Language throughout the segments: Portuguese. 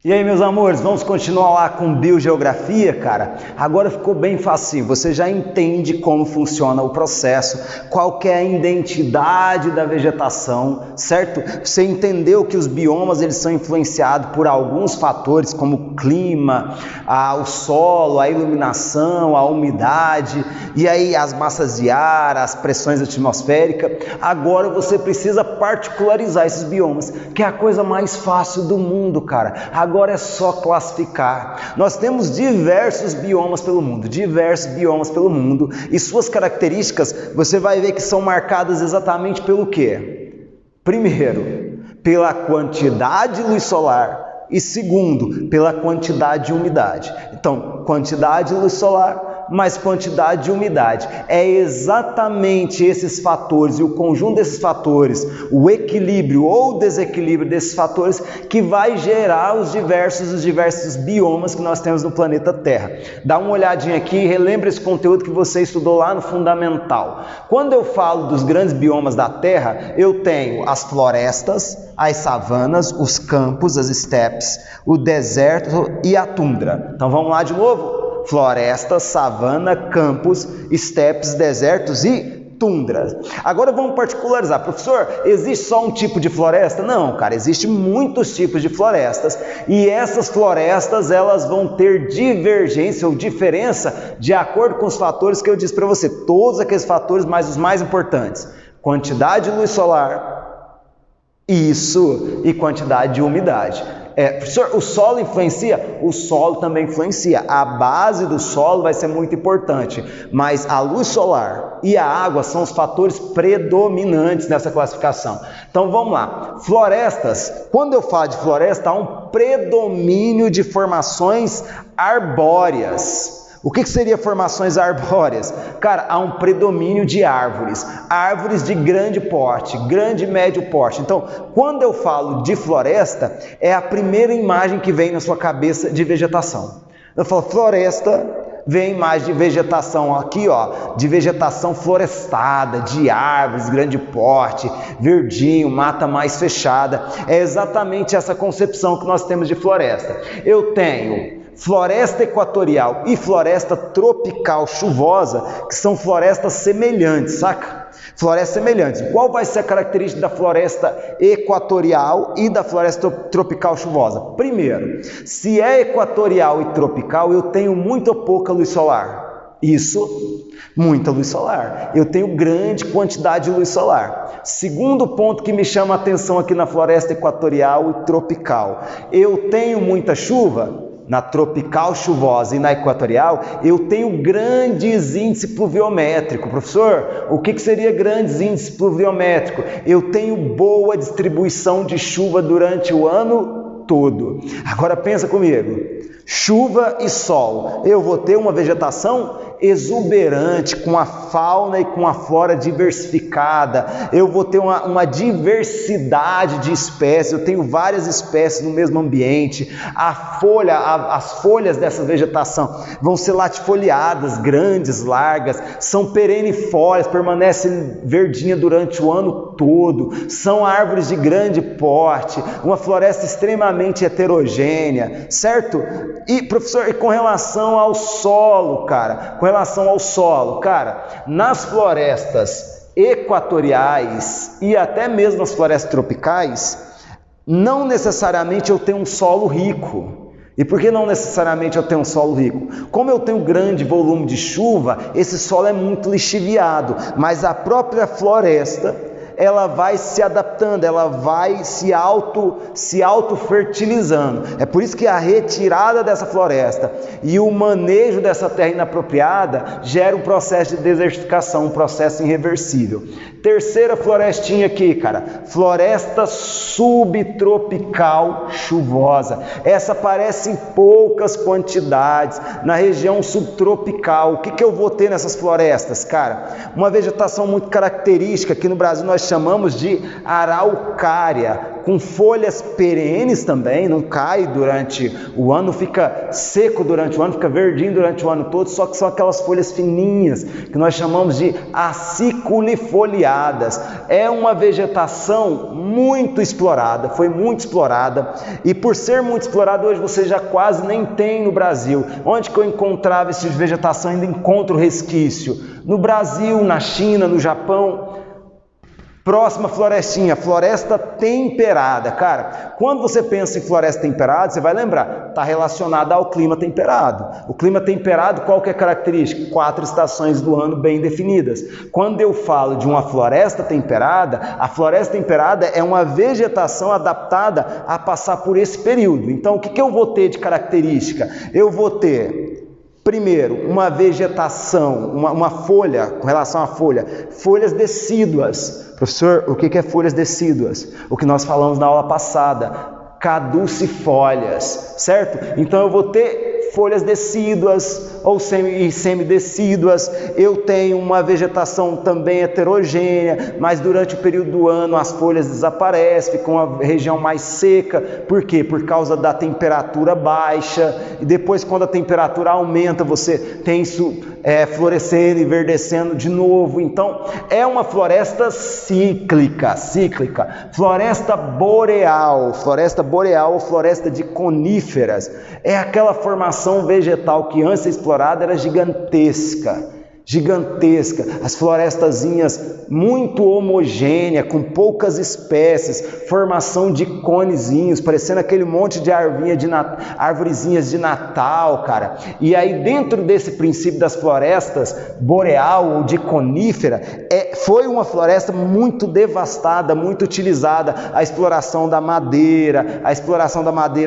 E aí, meus amores, vamos continuar lá com biogeografia, cara? Agora ficou bem fácil, você já entende como funciona o processo, qual que é a identidade da vegetação, certo? Você entendeu que os biomas eles são influenciados por alguns fatores, como o clima, o solo, a iluminação, a umidade, e aí as massas de ar, as pressões atmosféricas. Agora você precisa particularizar esses biomas, que é a coisa mais fácil do mundo, cara. Agora é só classificar. Nós temos diversos biomas pelo mundo, e suas características você vai ver que são marcadas exatamente pelo quê? Primeiro, pela quantidade de luz solar e segundo, pela quantidade de umidade. Então, quantidade de luz solar mais quantidade de umidade. É exatamente esses fatores e o conjunto desses fatores, o equilíbrio ou desequilíbrio desses fatores que vai gerar os diversos biomas que nós temos no planeta Terra. Dá uma olhadinha aqui e relembra esse conteúdo que você estudou lá no Fundamental. Quando eu falo dos grandes biomas da Terra, eu tenho as florestas, as savanas, os campos, as estepes, o deserto e a tundra. Então vamos lá de novo? Floresta, savana, campos, estepes, desertos e tundras. Agora vamos particularizar. Professor, existe só um tipo de floresta? Não, cara, existem muitos tipos de florestas e essas florestas elas vão ter divergência ou diferença de acordo com os fatores que eu disse para você. Todos aqueles fatores, mas os mais importantes. Quantidade de luz solar, isso, e quantidade de umidade. Professor, o solo influencia? O solo também influencia. A base do solo vai ser muito importante, mas a luz solar e a água são os fatores predominantes nessa classificação. Então vamos lá. Florestas. Quando eu falo de floresta, há um predomínio de formações arbóreas. O que seria formações arbóreas? Cara, há um predomínio de árvores de grande porte, grande e médio porte. Então, quando eu falo de floresta, é a primeira imagem que vem na sua cabeça de vegetação. Eu falo floresta, vem a imagem de vegetação aqui, ó, de vegetação florestada, de árvores, grande porte, verdinho, mata mais fechada. É exatamente essa concepção que nós temos de floresta. Eu tenho floresta equatorial e floresta tropical chuvosa, que são florestas semelhantes, saca? Florestas semelhantes. Qual vai ser a característica da floresta equatorial e da floresta tropical chuvosa? Primeiro, se é equatorial e tropical, eu tenho muito ou pouca luz solar. Isso, muita luz solar. Eu tenho grande quantidade de luz solar. Segundo ponto que me chama a atenção aqui na floresta equatorial e tropical. Eu tenho muita chuva? Na tropical chuvosa e na equatorial, eu tenho grandes índices pluviométricos. Professor, o que seria grandes índices pluviométricos? Eu tenho boa distribuição de chuva durante o ano todo. Agora pensa comigo, chuva e sol, eu vou ter uma vegetação exuberante, com a fauna e com a flora diversificada, eu vou ter uma diversidade de espécies, eu tenho várias espécies no mesmo ambiente, as folhas dessa vegetação vão ser latifoliadas, grandes, largas, são perennifólias, permanecem verdinha durante o ano todo, são árvores de grande porte, uma floresta extremamente heterogênea, certo? E professor, e com relação ao solo, cara, nas florestas equatoriais e até mesmo nas florestas tropicais, não necessariamente eu tenho um solo rico. E por que não necessariamente eu tenho um solo rico? Como eu tenho grande volume de chuva, esse solo é muito lixiviado, mas a própria floresta ela vai se adaptando, ela vai se auto-fertilizando. É por isso que a retirada dessa floresta e o manejo dessa terra inapropriada gera um processo de desertificação, um processo irreversível. Terceira florestinha aqui, cara, floresta subtropical chuvosa. Essa aparece em poucas quantidades na região subtropical. O que eu vou ter nessas florestas, cara? Uma vegetação muito característica, aqui no Brasil nós chamamos de araucária. com folhas perenes também, não cai durante o ano, fica seco durante o ano, fica verdinho durante o ano todo, só que são aquelas folhas fininhas, que nós chamamos de aciculifoliadas. É uma vegetação muito explorada, foi muito explorada, e por ser muito explorada, hoje você já quase nem tem no Brasil. Onde que eu encontrava esse tipo de vegetação? Ainda encontro resquício. No Brasil, na China, no Japão. Próxima florestinha, floresta temperada. Cara, quando você pensa em floresta temperada, você vai lembrar, está relacionada ao clima temperado. O clima temperado, qual que é a característica? 4 estações do ano bem definidas. Quando eu falo de uma floresta temperada, a floresta temperada é uma vegetação adaptada a passar por esse período. Então, o que eu vou ter de característica? Eu vou ter, primeiro, uma vegetação, uma folha, com relação à folha, folhas decíduas. Professor, o que é folhas decíduas? O que nós falamos na aula passada, caducifólias, certo? Então eu vou ter folhas decíduas ou semidecíduas, eu tenho uma vegetação também heterogênea, mas durante o período do ano as folhas desaparecem, ficam uma região mais seca. Por quê? Por causa da temperatura baixa, e depois quando a temperatura aumenta, você tem isso florescendo e verdecendo de novo. Então é uma floresta cíclica. Floresta boreal ou floresta de coníferas, é aquela formação vegetal que antes explorada era gigantesca. As florestazinhas muito homogêneas, com poucas espécies, formação de conezinhos, parecendo aquele monte de arvorezinhas de Natal, cara. E aí dentro desse princípio das florestas boreal ou de conífera, foi uma floresta muito devastada, muito utilizada, a exploração da madeira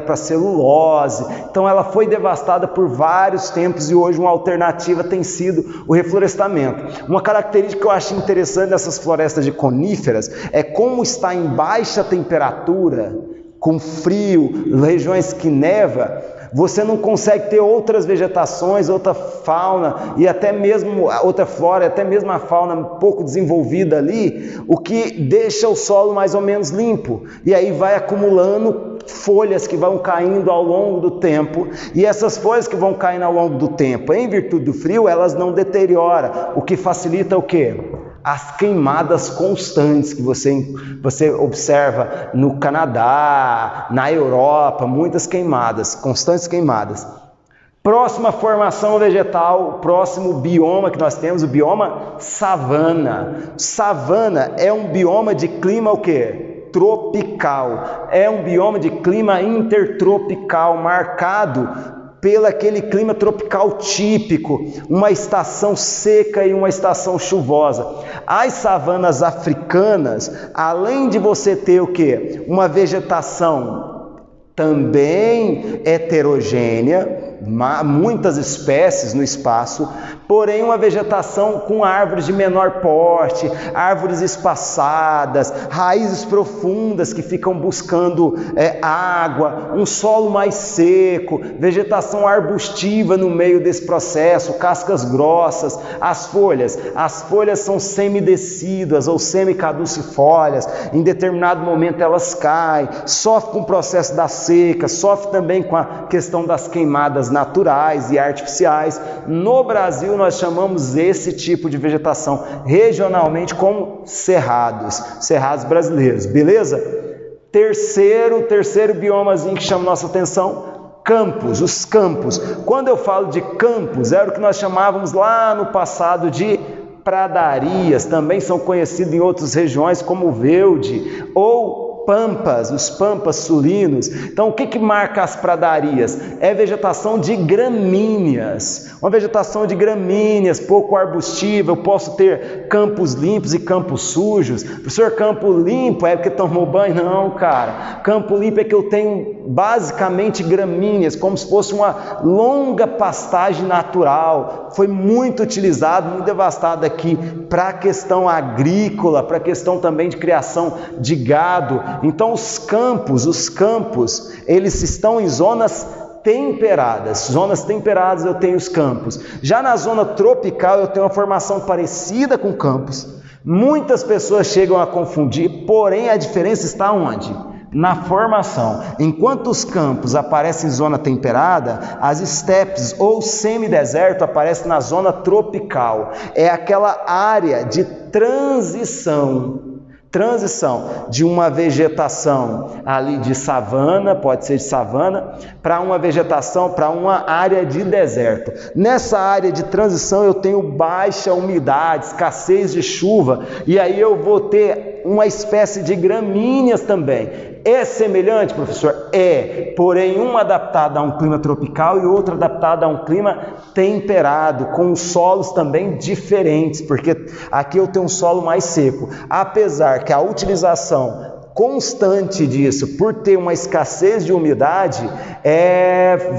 para celulose. Então ela foi devastada por vários tempos, e hoje uma alternativa tem sido o reflorestamento. Uma característica que eu acho interessante dessas florestas de coníferas é como está em baixa temperatura, com frio, regiões que neva, você não consegue ter outras vegetações, outra fauna e até mesmo outra flora, até mesmo a fauna um pouco desenvolvida ali, o que deixa o solo mais ou menos limpo, e aí vai acumulando folhas que vão caindo ao longo do tempo, e essas folhas que vão caindo ao longo do tempo, em virtude do frio, elas não deterioram, o que facilita o quê? As queimadas constantes que você observa no Canadá, na Europa, muitas queimadas, constantes queimadas. Próxima formação vegetal, próximo bioma que nós temos, o bioma savana. Savana é um bioma de clima o quê? Tropical. É um bioma de clima intertropical, marcado pelo aquele clima tropical típico, uma estação seca e uma estação chuvosa. As savanas africanas, além de você ter o quê? Uma vegetação também heterogênea, muitas espécies no espaço, porém uma vegetação com árvores de menor porte, árvores espaçadas, raízes profundas que ficam buscando água, um solo mais seco, vegetação arbustiva no meio desse processo, cascas grossas. As folhas são semidecíduas ou semicaducifólias, em determinado momento elas caem, sofre com o processo da seca, sofre também com a questão das queimadas naturais e artificiais. No Brasil nós chamamos esse tipo de vegetação regionalmente como cerrados brasileiros, beleza? Terceiro biomazinho que chama nossa atenção, campos, os campos. Quando eu falo de campos, era o que nós chamávamos lá no passado de pradarias, também são conhecidos em outras regiões como velde ou pampas, os pampas sulinos. Então o que marca as pradarias? É vegetação de gramíneas, uma vegetação de gramíneas, pouco arbustiva. Eu posso ter campos limpos e campos sujos. Professor, campo limpo é porque tomou banho? Não, cara. Campo limpo é que eu tenho basicamente gramíneas, como se fosse uma longa pastagem natural. Foi muito utilizado, muito devastado aqui para a questão agrícola, para a questão também de criação de gado. Então os campos, eles estão em zonas temperadas. Zonas temperadas eu tenho os campos. Já na zona tropical eu tenho uma formação parecida com campos. Muitas pessoas chegam a confundir, porém a diferença está onde? na formação. Enquanto os campos aparecem em zona temperada, as estepes ou semideserto aparecem na zona tropical. É aquela área de transição de uma vegetação ali de savana, pode ser de savana, para uma vegetação, para uma área de deserto. Nessa área de transição eu tenho baixa umidade, escassez de chuva, e aí eu vou ter uma espécie de gramíneas também. É semelhante, professor? É, porém uma adaptada a um clima tropical e outra adaptada a um clima temperado, com solos também diferentes, porque aqui eu tenho um solo mais seco. Apesar que a utilização constante disso, por ter uma escassez de umidade,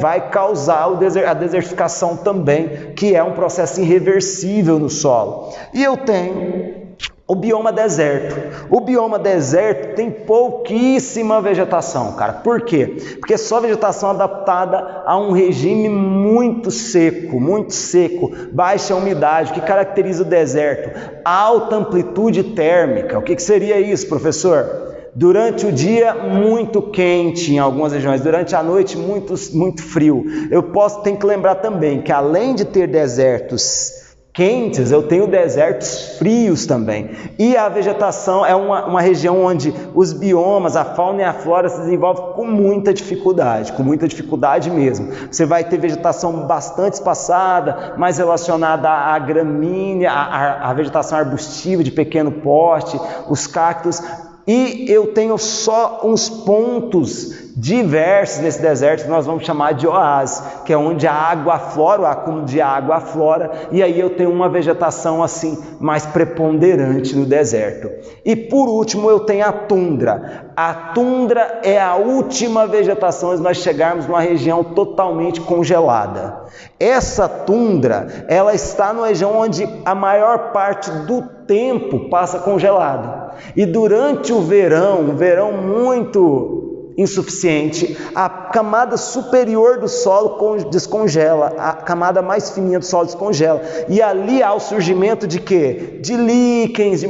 vai causar a desertificação também, que é um processo irreversível no solo. E eu tenho o bioma deserto. O bioma deserto tem pouquíssima vegetação, cara. Por quê? Porque é só vegetação adaptada a um regime muito seco, baixa umidade. O que caracteriza o deserto? Alta amplitude térmica. O que seria isso, professor? Durante o dia, muito quente em algumas regiões. Durante a noite, muito frio. Tenho que lembrar também que além de ter desertos quentes, eu tenho desertos frios também. E a vegetação é uma região onde os biomas, a fauna e a flora se desenvolvem com muita dificuldade mesmo. Você vai ter vegetação bastante espaçada, mais relacionada à gramínea, à vegetação arbustiva de pequeno porte, os cactos. E eu tenho só uns pontos diversos nesse deserto que nós vamos chamar de oásis, que é onde a água aflora, o acúmulo de água aflora, e aí eu tenho uma vegetação assim mais preponderante no deserto. E por último eu tenho a tundra. A tundra é a última vegetação antes de nós chegarmos numa região totalmente congelada. Essa tundra, ela está numa região onde a maior parte do tempo passa congelado. E durante o verão, muito insuficiente, a camada superior do solo descongela, a camada mais fininha do solo descongela. E ali há o surgimento de quê? De líquens,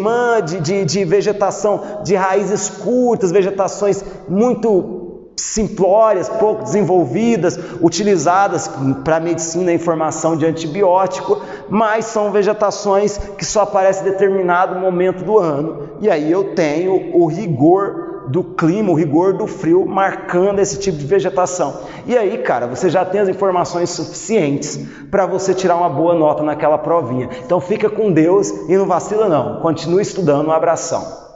de vegetação, de raízes curtas, vegetações muito simplórias, pouco desenvolvidas, utilizadas para medicina e formação de antibiótico, mas são vegetações que só aparecem em determinado momento do ano. E aí eu tenho o rigor do clima, o rigor do frio, marcando esse tipo de vegetação. E aí, cara, você já tem as informações suficientes para você tirar uma boa nota naquela provinha. Então fica com Deus e não vacila não. Continue estudando. Um abração.